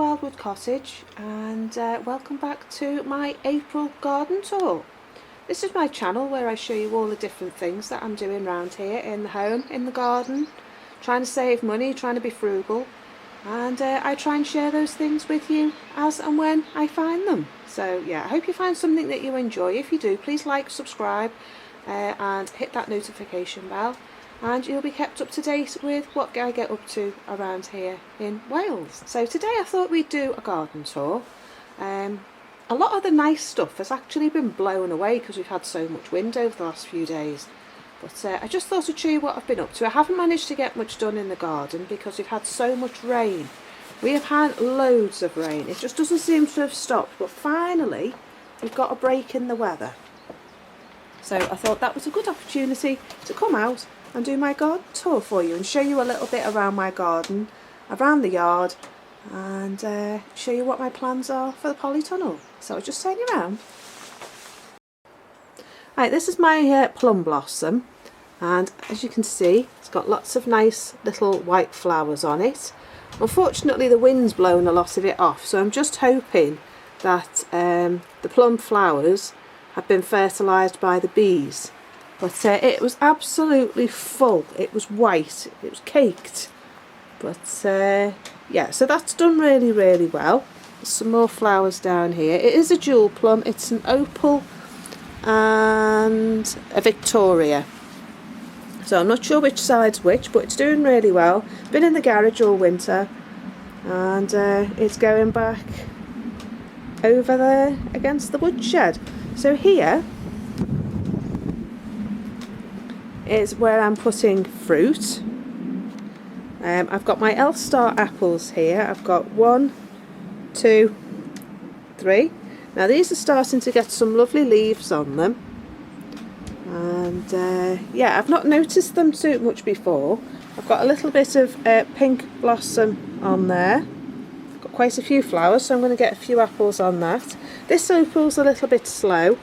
Wildwood Cottage and welcome back to my April garden tour. This is my channel where I show you all the different things that I'm doing around here in the home, in the garden, trying to save money, trying to be frugal, and I try and share those things with you as and when I find them. So yeah, I hope you find something that you enjoy. If you do, please like, subscribe and hit that notification bell, and you'll be kept up to date with what I get up to around here in Wales. So today I thought we'd do a garden tour. A lot of the nice stuff has actually been blown away because we've had so much wind over the last few days. But I just thought I'd show you what I've been up to. I haven't managed to get much done in the garden because we've had so much rain. We have had loads of rain. It just doesn't seem to have stopped. But finally, we've got a break in the weather. So I thought that was a good opportunity to come out and do my garden tour for you and show you a little bit around my garden, around the yard, and show you what my plans are for the polytunnel. So I'll just turn you around. Right, this is my plum blossom, and as you can see, it's got lots of nice little white flowers on it. Unfortunately, the wind's blown a lot of it off, so I'm just hoping that the plum flowers have been fertilised by the bees. But it was absolutely full. It was white. It was caked. But yeah, so that's done really, really well. There's some more flowers down here. It is a jewel plum. It's an opal and a Victoria. So I'm not sure which side's which, but it's doing really well. Been in the garage all winter, and it's going back over there against the woodshed. So here is where I'm putting fruit. I've got my Elstar apples here. I've got 1, 2, 3. Now these are starting to get some lovely leaves on them, and yeah, I've not noticed them too much before. I've got a little bit of pink blossom on there. Got quite a few flowers, so I'm going to get a few apples on that. This opal's a little bit slow,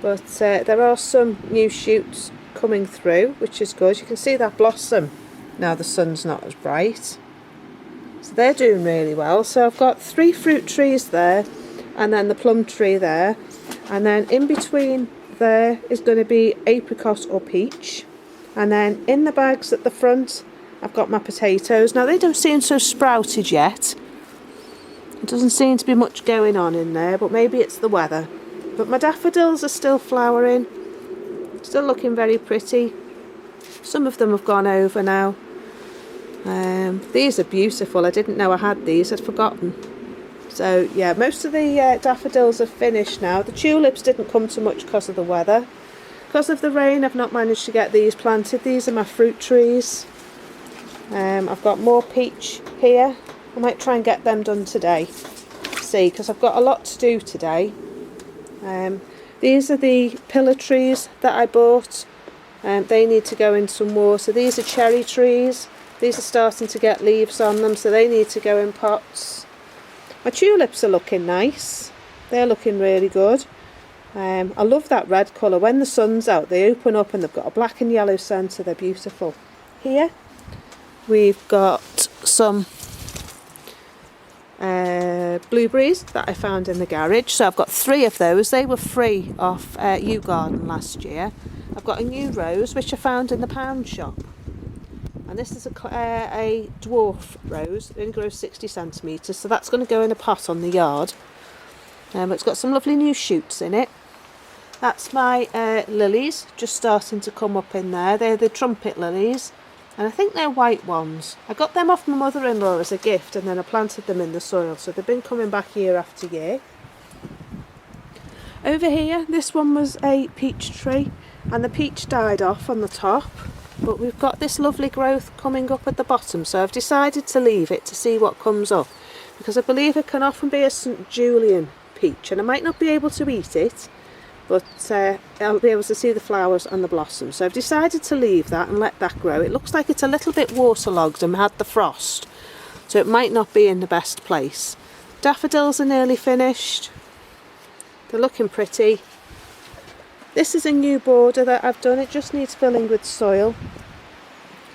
but there are some new shoots coming through, which is good. You can see that blossom now the sun's not as bright, so they're doing really well. So I've got 3 fruit trees there, and then the plum tree there, and then in between there is going to be apricot or peach, and then in the bags at the front I've got my potatoes. Now they don't seem so sprouted yet. It doesn't seem to be much going on in there, but maybe it's the weather. But my daffodils are still flowering, still looking very pretty. Some of them have gone over now. These are beautiful. I didn't know I had these, I'd forgotten. So yeah, most of the daffodils are finished now. The tulips didn't come too much because of the weather. Because of the rain, I've not managed to get these planted. These are my fruit trees. I've got more peach here. I might try and get them done today. See, because I've got a lot to do today. These are the pillar trees that I bought. They need to go in some water. These are cherry trees. These are starting to get leaves on them, so they need to go in pots. My tulips are looking nice. They're looking really good. I love that red colour. When the sun's out, they open up and they've got a black and yellow centre. They're beautiful. Here we've got some blueberries that I found in the garage. So I've got 3 of those. They were free off U-Garden last year. I've got a new rose which I found in the pound shop, and this is a dwarf rose. It only grows 60 centimetres, so that's going to go in a pot on the yard. It's got some lovely new shoots in it. That's my lilies just starting to come up in there. They're the trumpet lilies, and I think they're white ones. I got them off my mother-in-law as a gift, and then I planted them in the soil, so they've been coming back year after year. Over here, this one was a peach tree, and the peach died off on the top, but we've got this lovely growth coming up at the bottom, so I've decided to leave it to see what comes up, because I believe it can often be a St. Julian peach, and I might not be able to eat it, but I'll be able to see the flowers and the blossoms. So I've decided to leave that and let that grow. It looks like it's a little bit waterlogged and had the frost, so it might not be in the best place. Daffodils are nearly finished. They're looking pretty. This is a new border that I've done. It just needs filling with soil.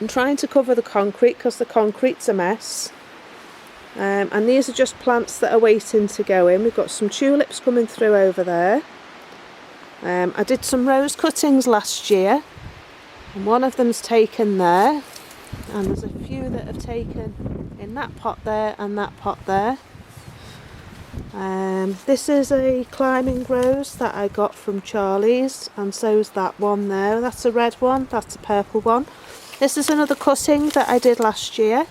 I'm trying to cover the concrete because the concrete's a mess. And these are just plants that are waiting to go in. We've got some tulips coming through over there. I did some rose cuttings last year, and one of them's taken there, and there's a few that have taken in that pot there and that pot there. This is a climbing rose that I got from Charlie's, and so's that one there. That's a red one, that's a purple one. This is another cutting that I did last year.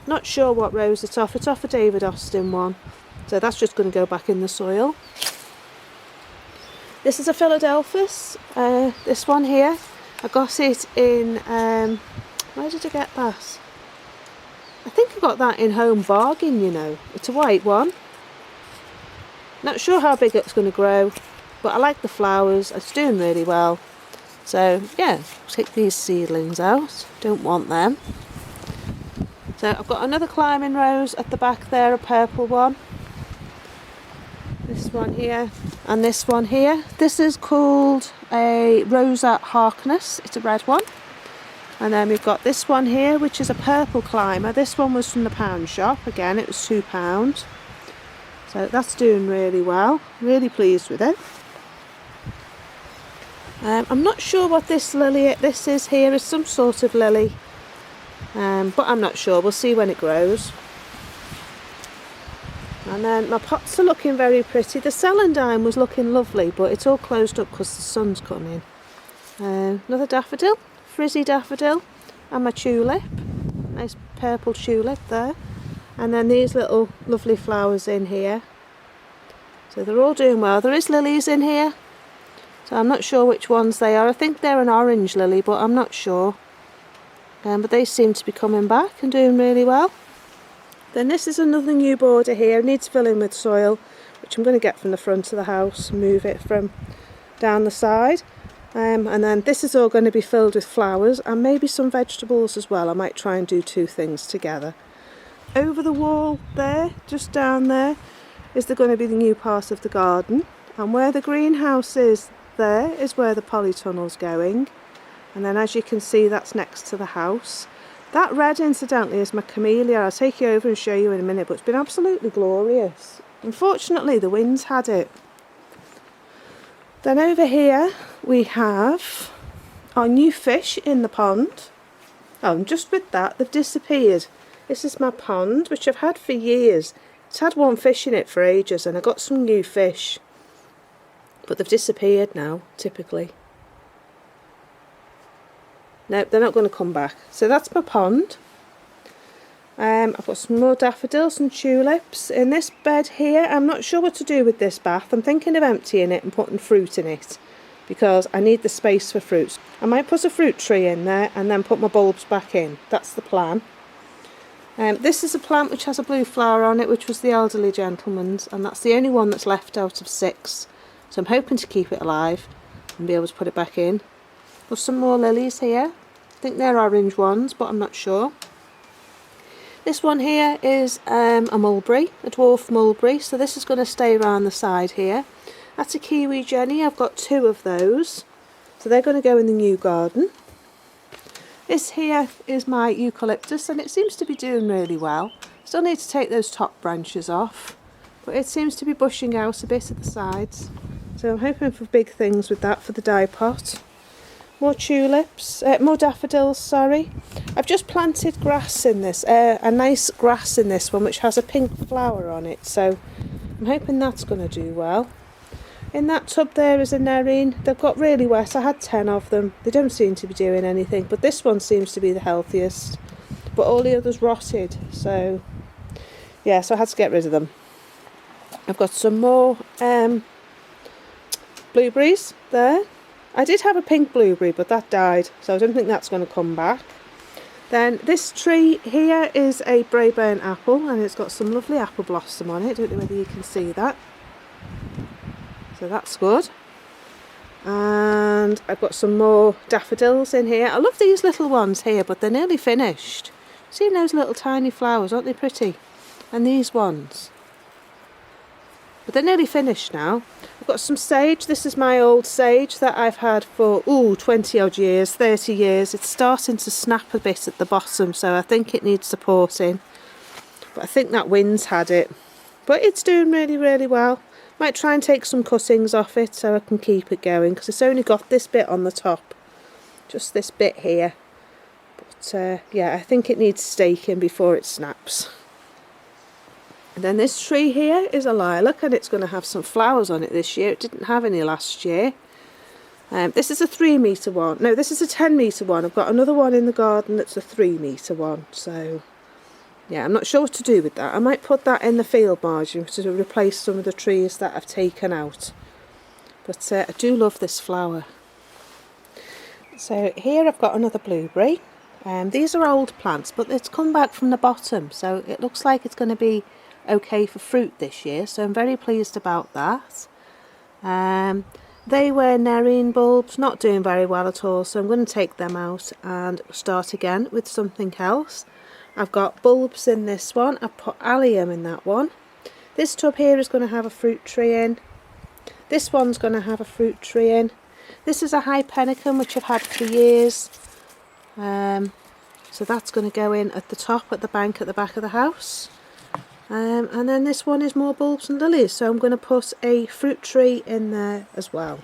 Not sure what rose it's off. It's off a David Austin one, so that's just going to go back in the soil. This is a Philadelphus, this one here. I got it in, where did I get that? I think I got that in Home Bargain, you know. It's a white one. Not sure how big it's going to grow, but I like the flowers. It's doing really well. So yeah, take these seedlings out. Don't want them. So I've got another climbing rose at the back there, a purple one. This one here and this one here. This is called a Rosa Harkness. It's a red one. And then we've got this one here, which is a purple climber. This one was from the pound shop. Again, it was £2. So that's doing really well. Really pleased with it. I'm not sure what this lily this is here. It's some sort of lily. But I'm not sure. We'll see when it grows. And then my pots are looking very pretty. The celandine was looking lovely, but it's all closed up because the sun's coming. Another daffodil, frizzy daffodil, and my tulip. Nice purple tulip there. And then these little lovely flowers in here. So they're all doing well. There is lilies in here, so I'm not sure which ones they are. I think they're an orange lily, but I'm not sure. But they seem to be coming back and doing really well. Then this is another new border here. It needs filling with soil, which I'm going to get from the front of the house, move it from down the side. And then this is all going to be filled with flowers and maybe some vegetables as well. I might try and do two things together. Over the wall there, just down there, is going to be the new part of the garden. And where the greenhouse is there is where the polytunnel's going. And then as you can see, that's next to the house. That red, incidentally, is my camellia. I'll take you over and show you in a minute, but it's been absolutely glorious. Unfortunately, the wind's had it. Then over here, we have our new fish in the pond. Oh, and just with that, they've disappeared. This is my pond, which I've had for years. It's had one fish in it for ages, and I got some new fish. But they've disappeared now, typically. Nope, they're not going to come back. So that's my pond. I've got some more daffodils and tulips. In this bed here, I'm not sure what to do with this bath. I'm thinking of emptying it and putting fruit in it, because I need the space for fruits. I might put a fruit tree in there and then put my bulbs back in. That's the plan. This is a plant which has a blue flower on it, which was the elderly gentleman's, and that's the only one that's left out of 6. So I'm hoping to keep it alive and be able to put it back in. There's some more lilies here. I think they're orange ones, but I'm not sure. This one here is a mulberry, a dwarf mulberry, so this is going to stay around the side here. That's a kiwi jenny. I've got 2 of those, so they're going to go in the new garden. This here is my eucalyptus, and it seems to be doing really well. Still need to take those top branches off, but it seems to be bushing out a bit at the sides. So I'm hoping for big things with that for the dye pot. More tulips, more daffodils, sorry. I've just planted grass in this, a nice grass in this one, which has a pink flower on it. So I'm hoping that's going to do well. In that tub there is a nerine. They've got really wet. I had 10 of them. They don't seem to be doing anything, but this one seems to be the healthiest. But all the others rotted, so yeah, so I had to get rid of them. I've got some more blueberries there. I did have a pink blueberry, but that died, so I don't think that's going to come back. Then this tree here is a Braeburn apple, and it's got some lovely apple blossom on it. Don't know whether you can see that. So that's good. And I've got some more daffodils in here. I love these little ones here, but they're nearly finished. See those little tiny flowers, aren't they pretty? And these ones. But they're nearly finished now. I've got some sage. This is my old sage that I've had for 20 odd years, 30 years. It's starting to snap a bit at the bottom, so I think it needs supporting. but I think that wind's had it. But it's doing really, really well. Might try and take some cuttings off it so I can keep it going, because it's only got this bit on the top, just this bit here. But yeah, I think it needs staking before it snaps. And then this tree here is a lilac, and it's going to have some flowers on it this year. It didn't have any last year. This is a 3 metre one. No, this is a 10 metre one. I've got another one in the garden that's a 3 metre one. So yeah, I'm not sure what to do with that. I might put that in the field margin to replace some of the trees that I've taken out. But I do love this flower. So here I've got another blueberry. These are old plants, but it's come back from the bottom, so it looks like it's going to be okay for fruit this year, so I'm very pleased about that. They were nerine bulbs, not doing very well at all, so I'm going to take them out and start again with something else. I've got bulbs in this one. I've put allium in that one. This tub here is going to have a fruit tree in. This one's going to have a fruit tree in. This is a hypenicum which I've had for years. So that's going to go in at the top, at the bank at the back of the house. And then this one is more bulbs and lilies, so I'm going to put a fruit tree in there as well.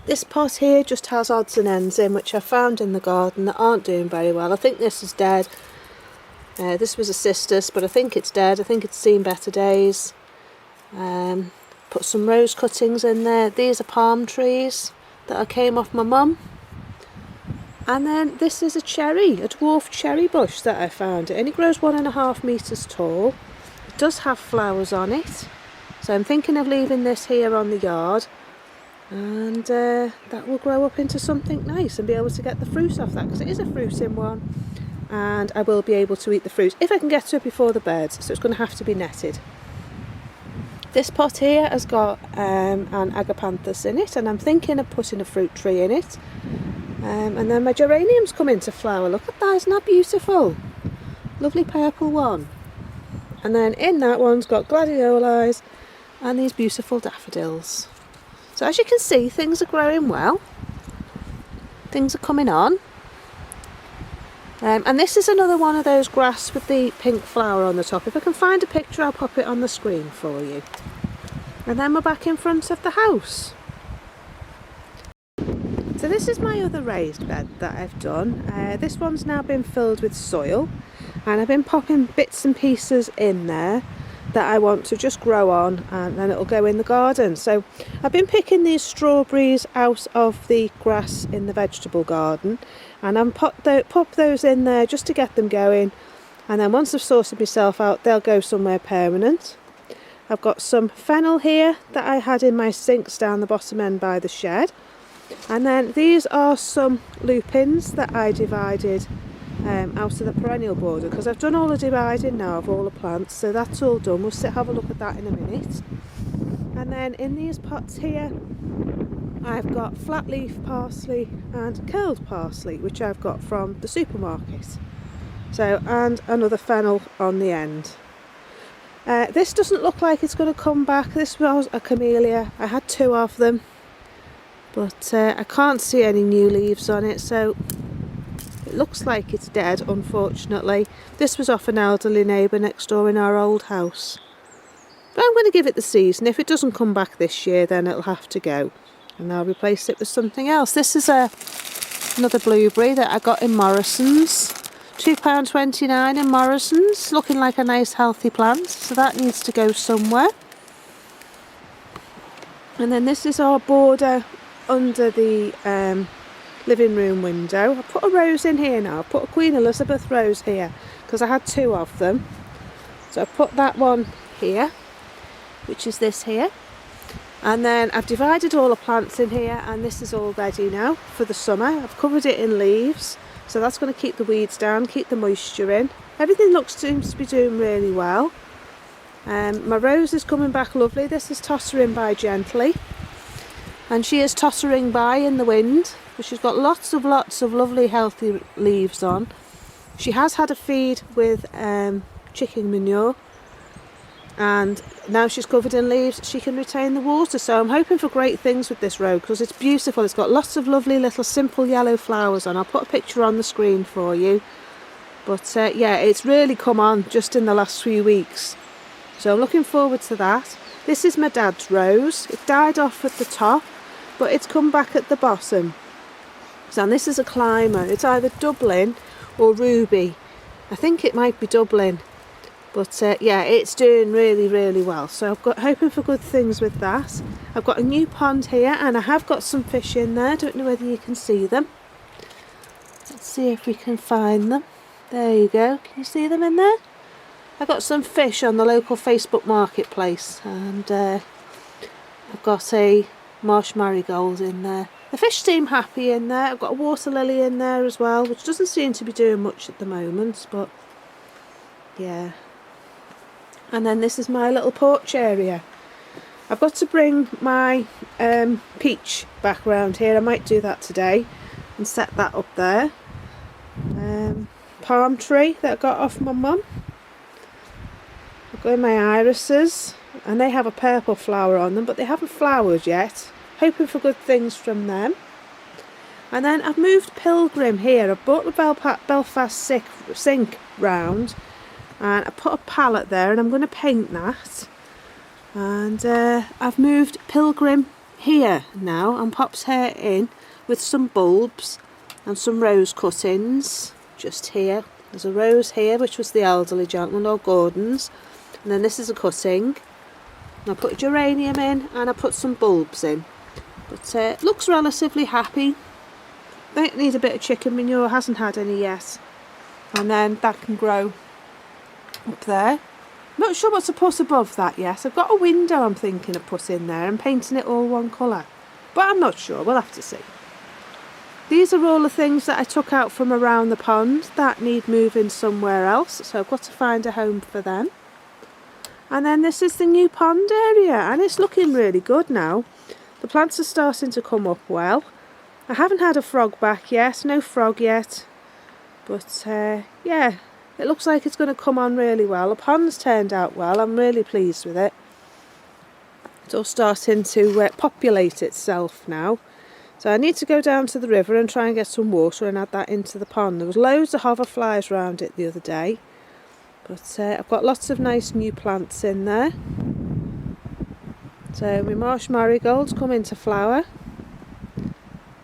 This pot here just has odds and ends in, which I found in the garden that aren't doing very well. I think this is dead. This was a cistus, but I think it's dead. I think it's seen better days. Put some rose cuttings in there. These are palm trees that I came off my mum. And then this is a cherry, a dwarf cherry bush that I found. It only grows 1.5 metres tall. It does have flowers on it. So I'm thinking of leaving this here on the yard. And that will grow up into something nice and be able to get the fruit off that, because it is a fruiting one. And I will be able to eat the fruit if I can get to it before the birds. So it's going to have to be netted. This pot here has got an agapanthus in it, and I'm thinking of putting a fruit tree in it. And then my geraniums come into flower. Look at that, isn't that beautiful? Lovely purple one. And then in that one's got gladiolus and these beautiful daffodils. So as you can see, things are growing well. Things are coming on. And this is another one of those grass with the pink flower on the top. If I can find a picture, I'll pop it on the screen for you. And then we're back in front of the house. So this is my other raised bed that I've done. This one's now been filled with soil, and I've been popping bits and pieces in there that I want to just grow on, and then it'll go in the garden. So I've been picking these strawberries out of the grass in the vegetable garden, and I'm pop those in there just to get them going, and then once I've sorted myself out, they'll go somewhere permanent. I've got some fennel here that I had in my sinks down the bottom end by the shed. And then these are some lupins that I divided out of the perennial border, because I've done all the dividing now of all the plants, so that's all done. We'll have a look at that in a minute. And then in these pots here I've got flat leaf parsley and curled parsley, which I've got from the supermarket. So, and another fennel on the end. This doesn't look like it's going to come back. This was a camellia. I had 2 of them. But I can't see any new leaves on it, so it looks like it's dead, unfortunately. This was off an elderly neighbour next door in our old house. But I'm going to give it the season. If it doesn't come back this year, then it'll have to go. And I'll replace it with something else. This is another blueberry that I got in Morrison's. £2.29 in Morrison's. Looking like a nice healthy plant, so that needs to go somewhere. And then this is our border under the living room window. I put a rose in here now. I put a Queen Elizabeth rose here because I had 2 of them. So I put that one here, which is this here. And then I've divided all the plants in here, and this is all ready now for the summer. I've covered it in leaves, so that's going to keep the weeds down, keep the moisture in. Everything seems to be doing really well. My rose is coming back lovely. This is tottering by gently, and she is tottering by in the wind, but she's got lots of lovely healthy leaves on. She has had a feed with chicken manure, and now she's covered in leaves, she can retain the water. So I'm hoping for great things with this rose because it's beautiful. It's got lots of lovely little simple yellow flowers on. I'll put a picture on the screen for you. But yeah, it's really come on just in the last few weeks. So I'm looking forward to that. This is my dad's rose. It died off at the top, but it's come back at the bottom. So, and this is a climber. It's either Dublin or Ruby. I think it might be Dublin. But yeah, it's doing really, really well. So I've got hoping for good things with that. I've got a new pond here and I have got some fish in there. Don't know whether you can see them. Let's see if we can find them. There you go. Can you see them in there? I got some fish on the local Facebook marketplace, and I've got a marsh marigold in there. The fish seem happy in there. I've got a water lily in there as well, which doesn't seem to be doing much at the moment, but yeah. And then this is my little porch area. I've got to bring my peach back around here. I might do that today and set that up there. Palm tree that I got off my mum. I've got my irises, and they have a purple flower on them, but they haven't flowered yet. Hoping for good things from them. And then I've moved Pilgrim here. I brought the Belfast sink round, and I put a palette there, and I'm going to paint that. And I've moved Pilgrim here now, and pops her in with some bulbs and some rose cuttings just here. There's a rose here, which was the elderly gentleman, or Gordon's. And then this is a cutting. And I put a geranium in and I put some bulbs in. But it looks relatively happy. They need a bit of chicken manure, hasn't had any yet. And then that can grow up there. I'm not sure what to put above that yet. I've got a window I'm thinking of putting there and painting it all one colour. But I'm not sure, we'll have to see. These are all the things that I took out from around the pond that need moving somewhere else. So I've got to find a home for them. And then this is the new pond area, and it's looking really good now. The plants are starting to come up well. I haven't had a frog back yet, no frog yet. But yeah, it looks like it's going to come on really well. The pond's turned out well, I'm really pleased with it. It's all starting to populate itself now. So I need to go down to the river and try and get some water and add that into the pond. There was loads of hoverflies around it the other day. But I've got lots of nice new plants in there. So my marsh marigolds come into flower.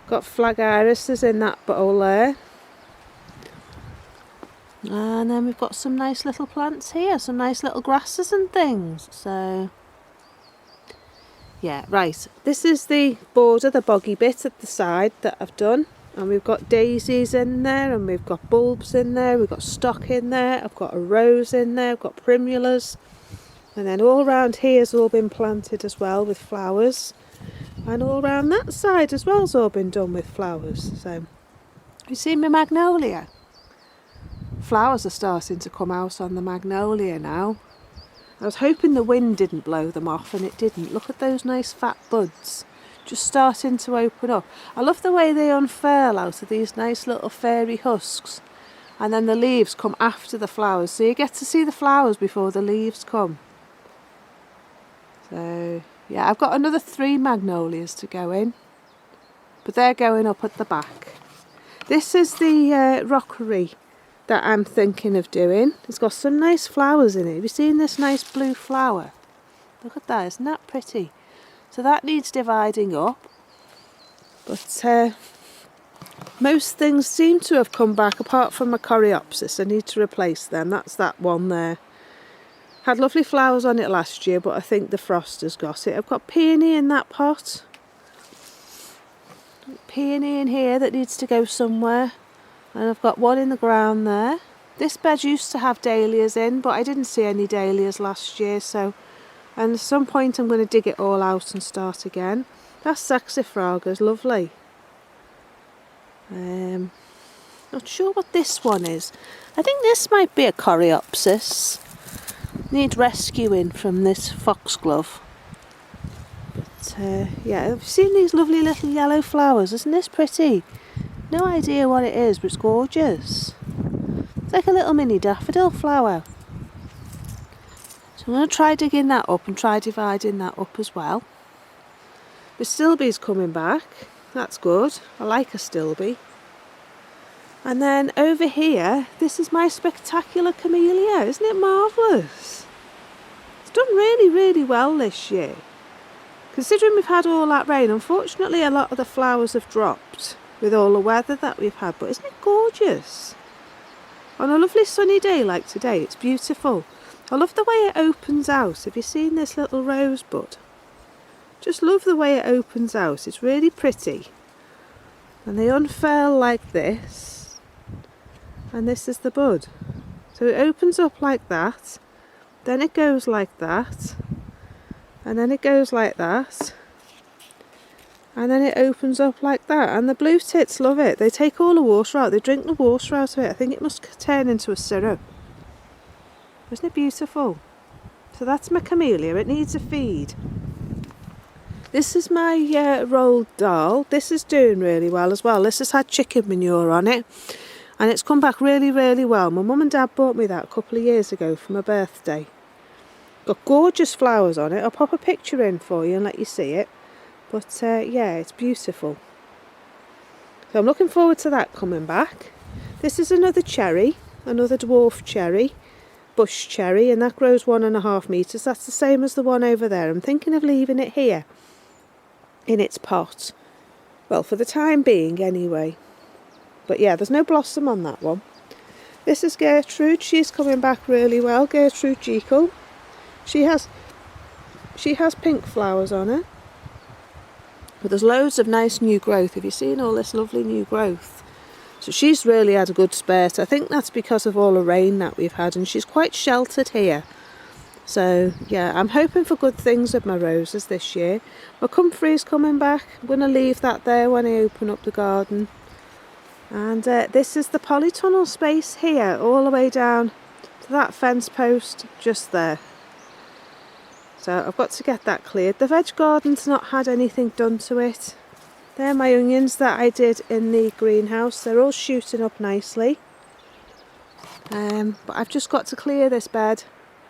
Got flag irises in that bowl there. And then we've got some nice little plants here, some nice little grasses and things. So yeah, right. This is the border, the boggy bit at the side that I've done. And we've got daisies in there, and we've got bulbs in there, we've got stock in there, I've got a rose in there, I've got primulas. And then all around here has all been planted as well with flowers. And all around that side as well has all been done with flowers. So, you see my magnolia? Flowers are starting to come out on the magnolia now. I was hoping the wind didn't blow them off, and it didn't. Look at those nice fat buds. Just starting to open up. I love the way they unfurl out of these nice little fairy husks, and then the leaves come after the flowers, so you get to see the flowers before the leaves come. So yeah, I've got another 3 magnolias to go in, but they're going up at the back. This is the rockery that I'm thinking of doing. It's got some nice flowers in it. Have you seen this nice blue flower? Look at that, isn't that pretty? So that needs dividing up, but most things seem to have come back apart from my coreopsis. I need to replace them. That's that one there. Had lovely flowers on it last year, but I think the frost has got it. I've got peony in that pot. Peony in here that needs to go somewhere. And I've got one in the ground there. This bed used to have dahlias in, but I didn't see any dahlias last year, so... And at some point I'm going to dig it all out and start again. That's saxifragas, lovely. Not sure what this one is. I think this might be a coreopsis. Need rescuing from this foxglove. But yeah, I've seen these lovely little yellow flowers. Isn't this pretty? No idea what it is, but it's gorgeous. It's like a little mini daffodil flower. So I'm going to try digging that up and try dividing that up as well. The stilby's coming back. That's good. I like a stilby. And then over here, this is my spectacular camellia. Isn't it marvellous? It's done really, really well this year. Considering we've had all that rain, unfortunately a lot of the flowers have dropped with all the weather that we've had. But isn't it gorgeous? On a lovely sunny day like today, it's beautiful. I love the way it opens out. Have you seen this little rosebud? Just love the way it opens out. It's really pretty. And they unfurl like this. And this is the bud. So it opens up like that. Then it goes like that. And then it goes like that. And then it opens up like that. And the blue tits love it. They take all the water out. They drink the water out of it. I think it must turn into a syrup. Isn't it beautiful? So that's my camellia. It needs a feed. This is my rolled dal. This is doing really well as well. This has had chicken manure on it. And it's come back really, really well. My mum and dad bought me that a couple of years ago for my birthday. Got gorgeous flowers on it. I'll pop a picture in for you and let you see it. But yeah, it's beautiful. So I'm looking forward to that coming back. This is another cherry, another dwarf cherry, bush cherry, and that grows 1.5 metres. That's the same as the one over there. I'm thinking of leaving it here in its pot. Well, for the time being anyway. But yeah, there's no blossom on that one. This is Gertrude. She's coming back really well. Gertrude Jekyll. She has pink flowers on her. But there's loads of nice new growth. Have you seen all this lovely new growth? So she's really had a good spurt. I think that's because of all the rain that we've had. And she's quite sheltered here. So yeah, I'm hoping for good things with my roses this year. My comfrey is coming back. I'm going to leave that there when I open up the garden. And this is the polytunnel space here, all the way down to that fence post just there. So I've got to get that cleared. The veg garden's not had anything done to it. They're my onions that I did in the greenhouse. They're all shooting up nicely. But I've just got to clear this bed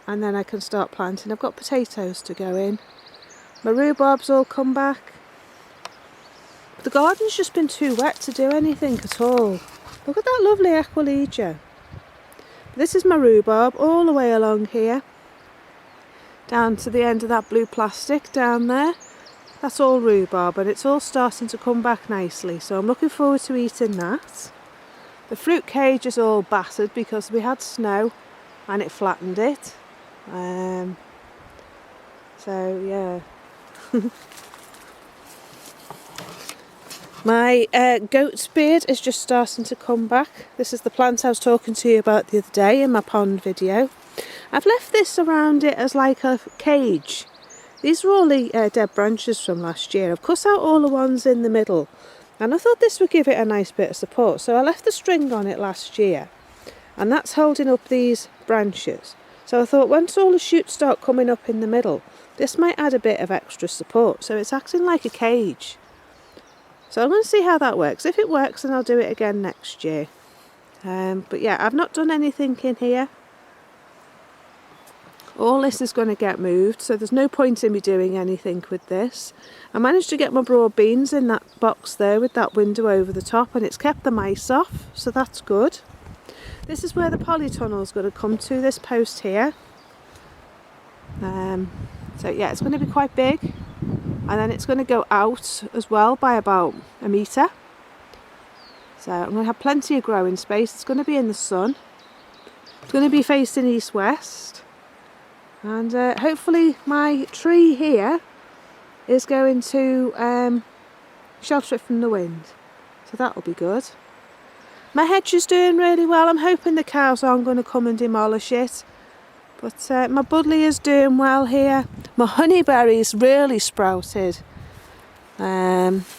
and then I can start planting. I've got potatoes to go in. My rhubarb's all come back. The garden's just been too wet to do anything at all. Look at that lovely Aquilegia. This is my rhubarb all the way along here. Down to the end of that blue plastic down there. That's all rhubarb and it's all starting to come back nicely. So I'm looking forward to eating that. The fruit cage is all battered because we had snow and it flattened it. So yeah. My goat's beard is just starting to come back. This is the plant I was talking to you about the other day in my pond video. I've left this around it as like a cage. These are all the dead branches from last year. I've cut out all the ones in the middle. And I thought this would give it a nice bit of support. So I left the string on it last year. And that's holding up these branches. So I thought once all the shoots start coming up in the middle, this might add a bit of extra support. So it's acting like a cage. So I'm going to see how that works. If it works, then I'll do it again next year. But yeah, I've not done anything in here. All this is going to get moved, so there's no point in me doing anything with this. I managed to get my broad beans in that box there with that window over the top, and it's kept the mice off, so that's good. This is where the polytunnel is going to come to, this post here. So yeah, it's going to be quite big. And then it's going to go out as well by about 1 metre. So I'm going to have plenty of growing space. It's going to be in the sun. It's going to be facing east-west. And hopefully my tree here is going to shelter it from the wind. So that'll be good. My hedge is doing really well. I'm hoping the cows aren't going to come and demolish it. But my buddleia is doing well here. My honeyberries really sprouted.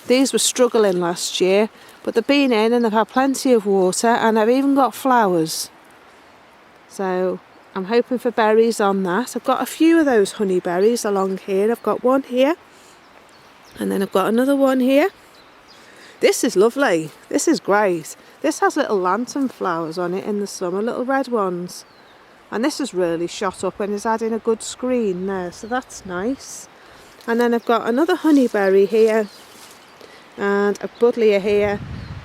These were struggling last year, but they've been in and they've had plenty of water and I've even got flowers. So I'm hoping for berries on that. I've got a few of those honeyberries along here. I've got one here and then I've got another one here. This is lovely. This is great. This has little lantern flowers on it in the summer, little red ones. And this has really shot up and is adding a good screen there, so that's nice. And then I've got another honeyberry here and a buddleia here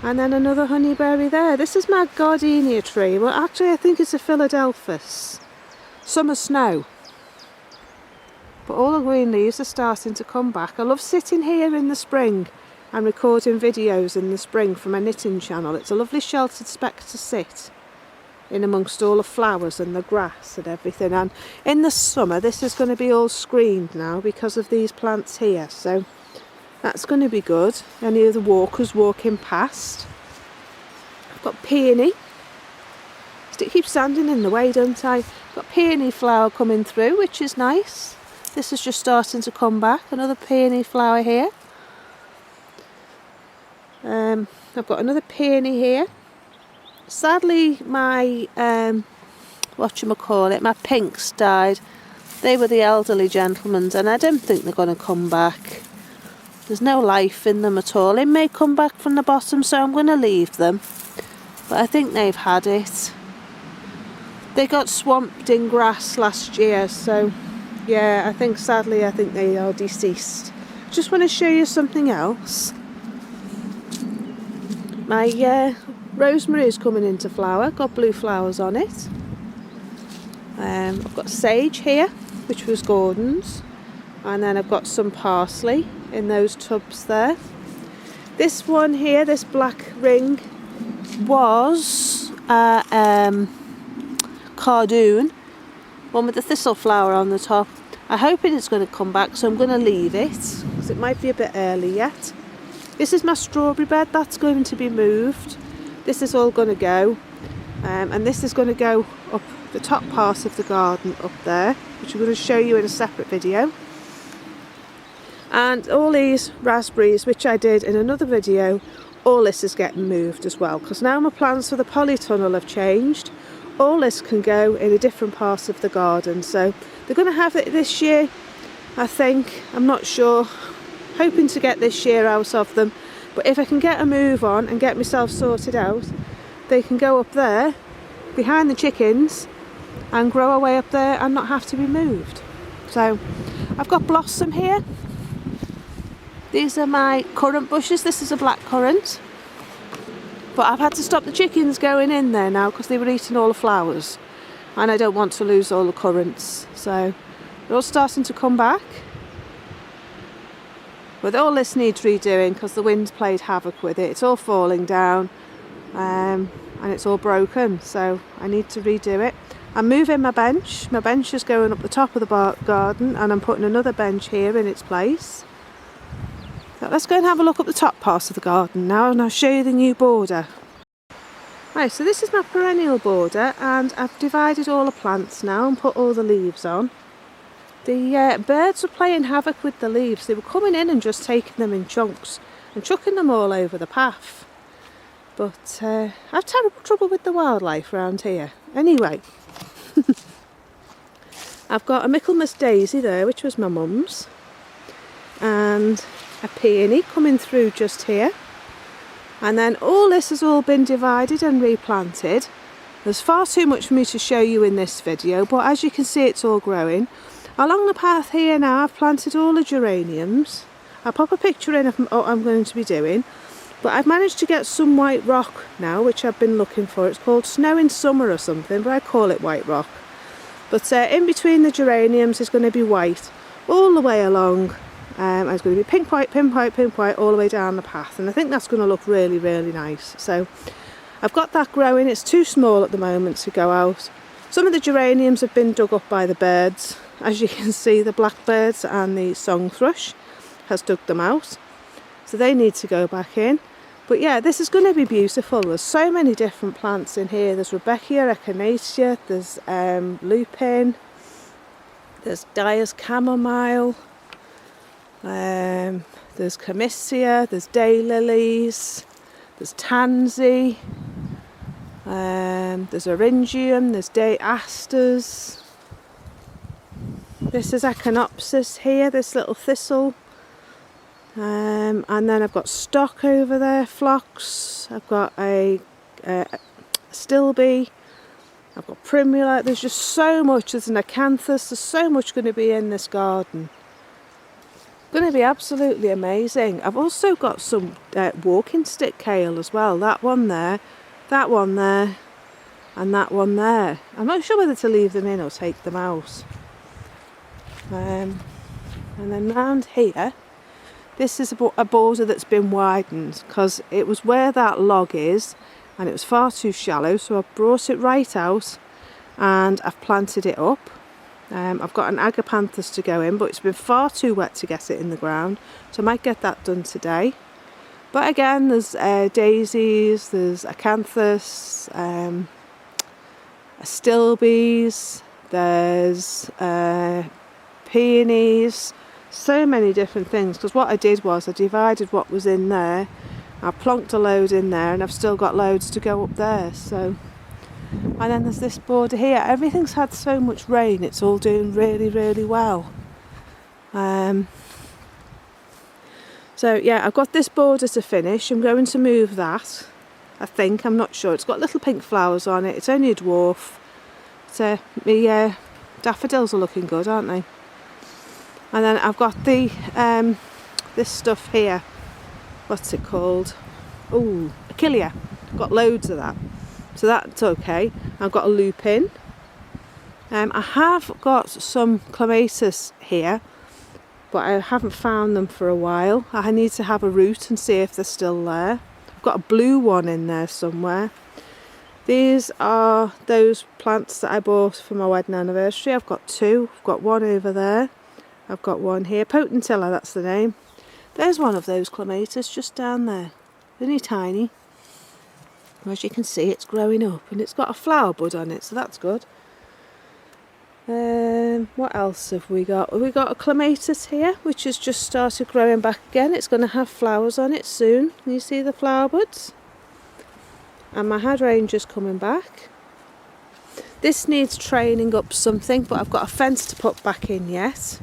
And then another honeyberry there. This is my gardenia tree. Well, actually I think it's a Philadelphus. Summer snow. But all the green leaves are starting to come back. I love sitting here in the spring and recording videos in the spring for my knitting channel. It's a lovely sheltered spot to sit in amongst all the flowers and the grass and everything. And in the summer this is going to be all screened now because of these plants here. So that's going to be good. Any of the walkers walking past. I've got peony. It keeps standing in the way, don't I? I've got peony flower coming through, which is nice. This is just starting to come back. Another peony flower here. I've got another peony here. Sadly, my my pinks died. They were the elderly gentlemen's, and I don't think they're going to come back. There's no life in them at all. They may come back from the bottom, so I'm going to leave them. But I think they've had it. They got swamped in grass last year, so yeah, I think they are deceased. Just want to show you something else. My rosemary is coming into flower, got blue flowers on it. I've got sage here, which was Gordon's, and then I've got some parsley in those tubs there. This one here, this black ring, was cardoon, one with the thistle flower on the top. I'm hoping it's going to come back, so I'm going to leave it because it might be a bit early yet. This is my strawberry bed, that's going to be moved. This is all going to go, and this is going to go up the top part of the garden up there, which I'm going to show you in a separate video. And all these raspberries, which I did in another video, all this is getting moved as well, because now my plans for the polytunnel have changed. All this can go in a different part of the garden, so they're going to have it this year, I think. I'm not sure. Hoping to get this year out of them, but if I can get a move on and get myself sorted out, they can go up there behind the chickens and grow away up there and not have to be moved. So I've got blossom here. These are my currant bushes. This is a black currant, but I've had to stop the chickens going in there now because they were eating all the flowers, and I don't want to lose all the currants. So they're all starting to come back. But all this needs redoing because the wind's played havoc with it. It's all falling down, and it's all broken, so I need to redo it. I'm moving my bench. My bench is going up the top of the garden, and I'm putting another bench here in its place. So let's go and have a look at the top part of the garden now, and I'll show you the new border. Right, so this is my perennial border, and I've divided all the plants now and put all the leaves on. The birds were playing havoc with the leaves. They were coming in and just taking them in chunks and chucking them all over the path. But I have terrible trouble with the wildlife around here. Anyway, I've got a Michaelmas daisy there, which was my mum's, and a peony coming through just here. And then all this has all been divided and replanted. There's far too much for me to show you in this video, but as you can see, it's all growing. Along the path here now, I've planted all the geraniums. I'll pop a picture in of what I'm going to be doing. But I've managed to get some white rock now, which I've been looking for. It's called Snow in Summer or something, but I call it white rock. But in between the geraniums is going to be white all the way along. And it's going to be pink, white, pink, white, pink, white all the way down the path. And I think that's going to look really, really nice. So I've got that growing. It's too small at the moment to go out. Some of the geraniums have been dug up by the birds. As you can see, the blackbirds and the song thrush has dug them out, so they need to go back in. But yeah, this is going to be beautiful. There's so many different plants in here. There's Rebecca, Echinacea, there's lupin, there's Dyer's chamomile, there's Comisia, there's daylilies, there's tansy, there's Orangium, there's day asters. This is Echinopsis here, this little thistle. And then I've got stock over there, phlox. I've got a stilby. I've got primula. There's just so much. There's an acanthus. There's so much going to be in this garden. Going to be absolutely amazing. I've also got some walking stick kale as well. That one there, that one there, and that one there. I'm not sure whether to leave them in or take them out. And then round here, this is a border that's been widened because it was where that log is and it was far too shallow, so I've brought it right out and I've planted it up. I've got an agapanthus to go in, but it's been far too wet to get it in the ground, so I might get that done today. But again, there's daisies, there's acanthus, astilbes, there's peonies, so many different things, because what I did was I divided what was in there, I plonked a load in there, and I've still got loads to go up there. So, and then there's this border here. Everything's had so much rain, it's all doing really, really well. So yeah, I've got this border to finish. I'm going to move that, I think, I'm not sure. It's got little pink flowers on it. It's only a dwarf. So my daffodils are looking good, aren't they? And then I've got the this stuff here. What's it called? Oh, achillea. I've got loads of that. So that's okay. I've got a lupin. I have got some clematis here, but I haven't found them for a while. I need to have a root and see if they're still there. I've got a blue one in there somewhere. These are those plants that I bought for my wedding anniversary. I've got two. I've got one over there. I've got one here. Potentilla, that's the name. There's one of those clematis just down there. Only tiny. As you can see, it's growing up and it's got a flower bud on it, so that's good. What else have we got? We've got a clematis here, which has just started growing back again. It's going to have flowers on it soon. Can you see the flower buds? And my hydrangea's coming back. This needs training up something, but I've got a fence to put back in yet.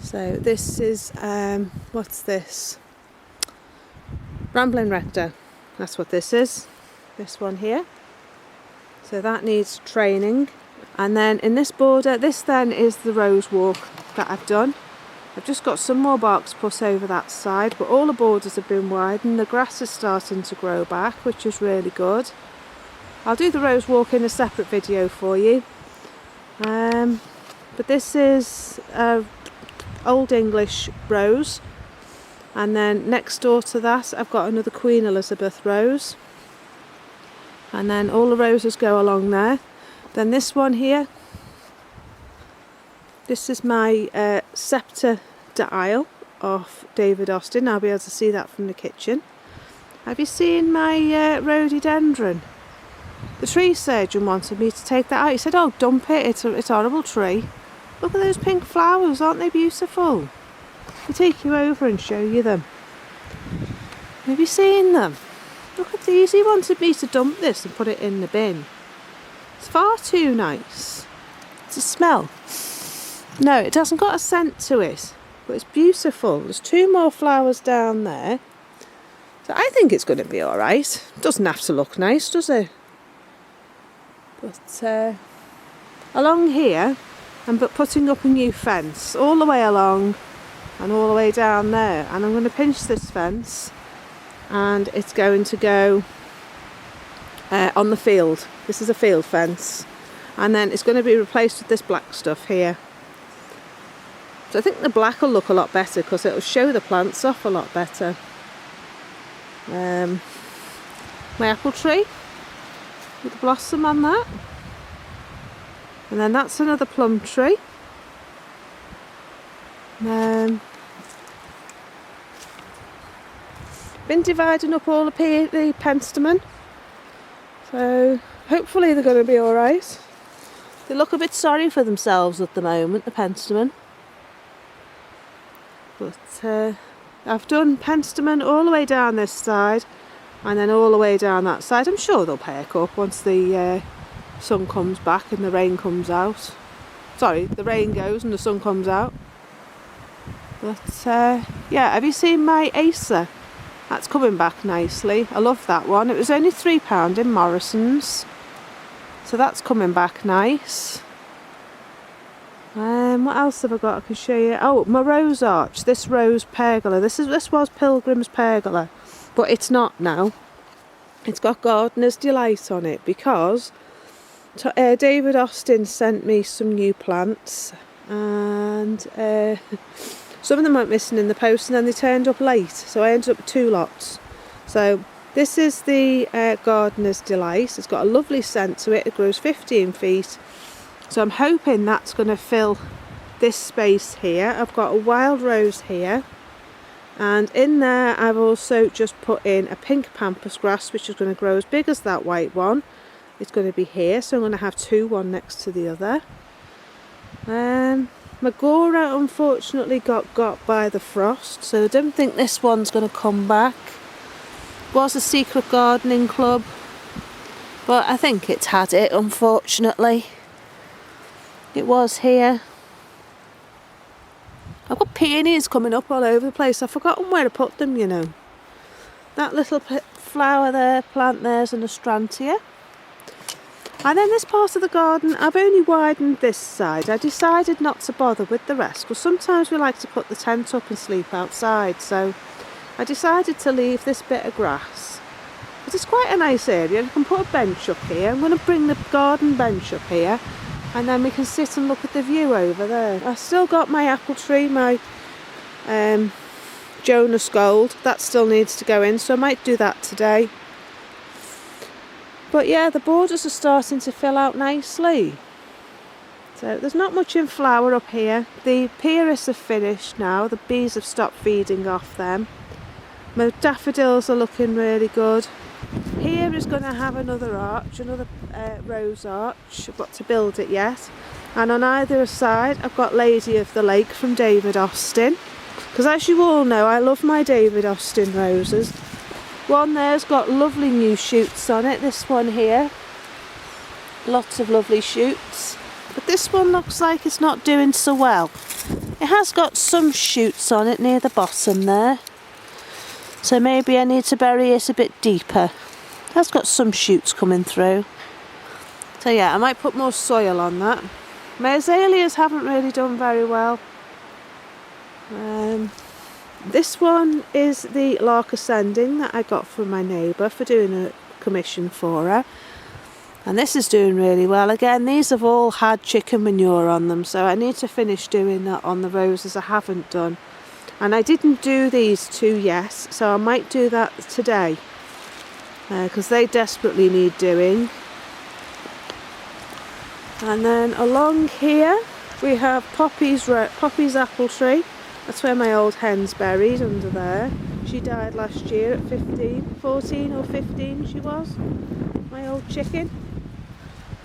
So this is, what's this? Rambling Rector. That's what this is. This one here. So that needs training. And then in this border, this then is the rose walk that I've done. I've just got some more barks put over that side, but all the borders have been widened. The grass is starting to grow back, which is really good. I'll do the rose walk in a separate video for you. But this is Old English rose. And then next door to that, I've got another Queen Elizabeth rose. And then all the roses go along there. Then this one here, this is my scepter dial of David Austin. I'll be able to see that from the kitchen. Have you seen my rhododendron? The tree surgeon wanted me to take that out. He said, oh, dump it, it's a horrible tree. Look at those pink flowers, aren't they beautiful? I'll take you over and show you them. Have you seen them? Look at these. He wanted me to dump this and put it in the bin. It's far too nice. It's a smell. No, it hasn't got a scent to it, but it's beautiful. There's two more flowers down there. So I think it's going to be alright. It doesn't have to look nice, does it? But along here, I'm putting up a new fence all the way along and all the way down there. And I'm going to pinch this fence and it's going to go on the field. This is a field fence. And then it's going to be replaced with this black stuff here. So I think the black will look a lot better because it will show the plants off a lot better. My apple tree with the blossom on that. And then that's another plum tree. Been dividing up all the penstemon. So hopefully they're going to be alright. They look a bit sorry for themselves at the moment, the penstemon. But I've done penstemon all the way down this side and then all the way down that side. I'm sure they'll perk up once the sun comes back and the rain comes out. Sorry, the rain goes and the sun comes out. But yeah, have you seen my Acer? That's coming back nicely. I love that one. It was only £3 in Morrison's. So that's coming back nice. What else have I got I can show you? Oh, my rose arch, this rose pergola. This was Pilgrim's pergola, but it's not now. It's got Gardener's Delight on it because David Austin sent me some new plants, and some of them went missing in the post and then they turned up late, so I ended up with 2 lots. So this is the Gardener's Delight. It's got a lovely scent to it. It grows 15 feet. So I'm hoping that's going to fill this space here. I've got a wild rose here, and in there I've also just put in a pink pampas grass, which is going to grow as big as that white one. It's going to be here, so I'm going to have 2, one next to the other. My Gora unfortunately got by the frost, so I don't think this one's going to come back. It was a secret gardening club, but I think it's had it, unfortunately. It was here. I've got peonies coming up all over the place. I've forgotten where to put them, you know. That little flower there, plant there's an astrantia. And then this part of the garden, I've only widened this side. I decided not to bother with the rest, because sometimes we like to put the tent up and sleep outside. So I decided to leave this bit of grass. But it's quite a nice area. You can put a bench up here. I'm going to bring the garden bench up here, and then we can sit and look at the view over there. I've still got my apple tree, my Jonas Gold. That still needs to go in, so I might do that today. But yeah, the borders are starting to fill out nicely. So there's not much in flower up here. The pyrus have finished now. The bees have stopped feeding off them. My daffodils are looking really good. Here is going to have another arch, another rose arch. I've got to build it yet. And on either side I've got Lady of the Lake from David Austin. Because as you all know, I love my David Austin roses. One there's got lovely new shoots on it. This one here, lots of lovely shoots. But this one looks like it's not doing so well. It has got some shoots on it near the bottom there. So maybe I need to bury it a bit deeper. It has got some shoots coming through. So yeah, I might put more soil on that. My azaleas haven't really done very well. This one is the Lark Ascending that I got from my neighbour for doing a commission for her. And this is doing really well. Again, these have all had chicken manure on them, so I need to finish doing that on the roses I haven't done. And I didn't do these 2 yet, so I might do that today. Because they desperately need doing. And then along here we have Poppy's apple tree. That's where my old hen's buried, under there. She died last year at 14 or 15 she was, my old chicken.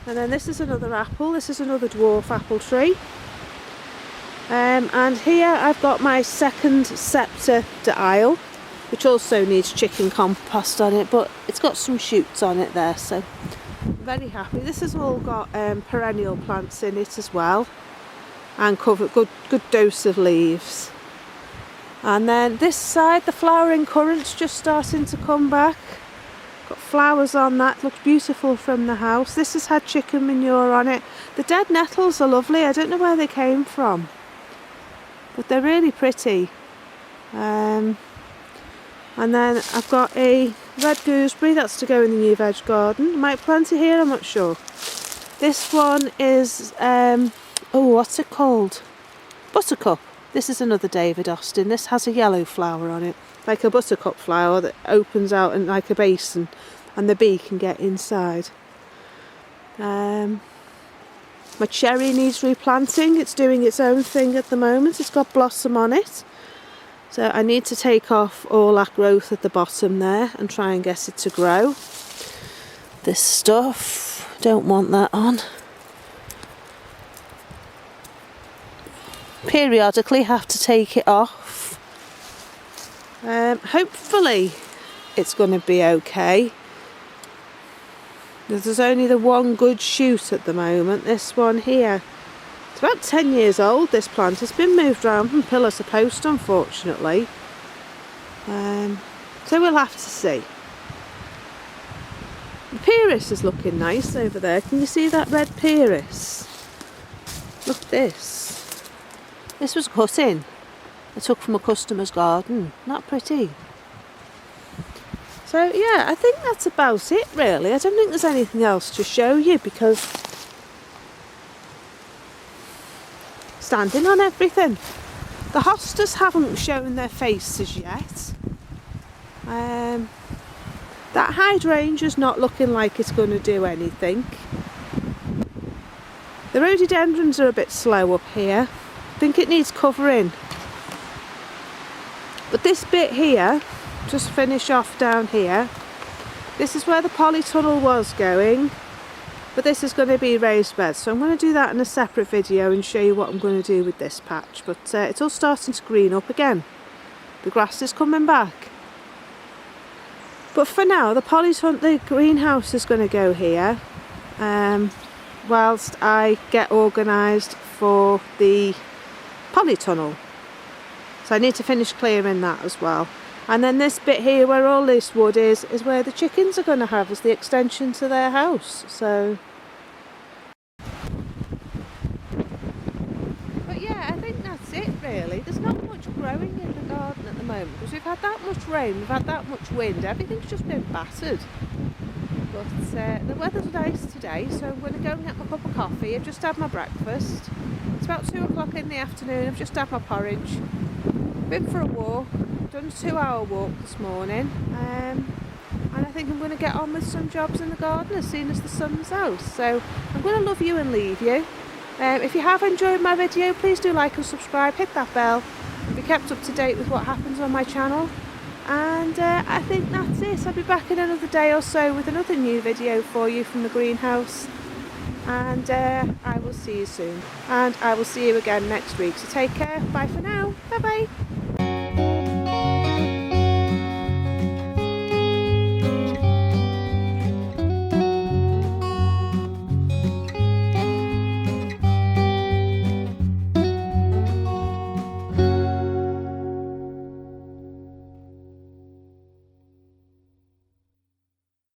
And then this is another apple. This is another dwarf apple tree. And here I've got my second Scepter d'Isle, which also needs chicken compost on it, but it's got some shoots on it there, so I'm very happy. This has all got perennial plants in it as well, and covered good dose of leaves. And then this side, the flowering currant's just starting to come back. Got flowers on that, looks beautiful from the house. This has had chicken manure on it. The dead nettles are lovely. I don't know where they came from, but they're really pretty. And then I've got a red gooseberry that's to go in the new veg garden. I might plant it here, I'm not sure. This one is what's it called? Buttercup. This is another David Austin. This has a yellow flower on it, like a buttercup flower that opens out in like a basin, and the bee can get inside. My cherry needs replanting. It's doing its own thing at the moment. It's got blossom on it, so I need to take off all that growth at the bottom there and try and get it to grow. This stuff, don't want that on. Periodically have to take it off. Hopefully it's going to be okay. There's only the one good shoot at the moment, this one here. It's about 10 years old, this plant. It's been moved around from pillar to post, unfortunately. So we'll have to see. The pyrus is looking nice over there. Can you see that red pyrus? Look at this. This was cutting I took from a customer's garden. Not pretty. So yeah, I think that's about it really. I don't think there's anything else to show you because standing on everything. The hostas haven't shown their faces yet. That hydrangea's not looking like it's going to do anything. The rhododendrons are a bit slow up here. I think it needs covering. But this bit here, just finish off down here, this is where the polytunnel was going, but this is going to be raised beds, so I'm going to do that in a separate video and show you what I'm going to do with this patch. But it's all starting to green up again. The grass is coming back. But for now, the greenhouse is going to go here, whilst I get organised for the polytunnel. So I need to finish clearing that as well. And then this bit here where all this wood is where the chickens are going to have as the extension to their house. So, but yeah, I think that's it really. There's not much growing in the garden at the moment because we've had that much rain, we've had that much wind, everything's just been battered. But the weather's nice today, so I'm going to go and get my cup of coffee. I've just had my breakfast. It's about 2 o'clock in the afternoon. I've just had my porridge. Been for a walk. Done a 2-hour walk this morning. And I think I'm going to get on with some jobs in the garden as soon as the sun's out. So I'm going to love you and leave you. If you have enjoyed my video, please do like and subscribe. Hit that bell. And be kept up to date with what happens on my channel. And I think that's it. I'll be back in another day or so with another new video for you from the greenhouse. And I will see you soon. And I will see you again next week. So take care. Bye for now. Bye bye.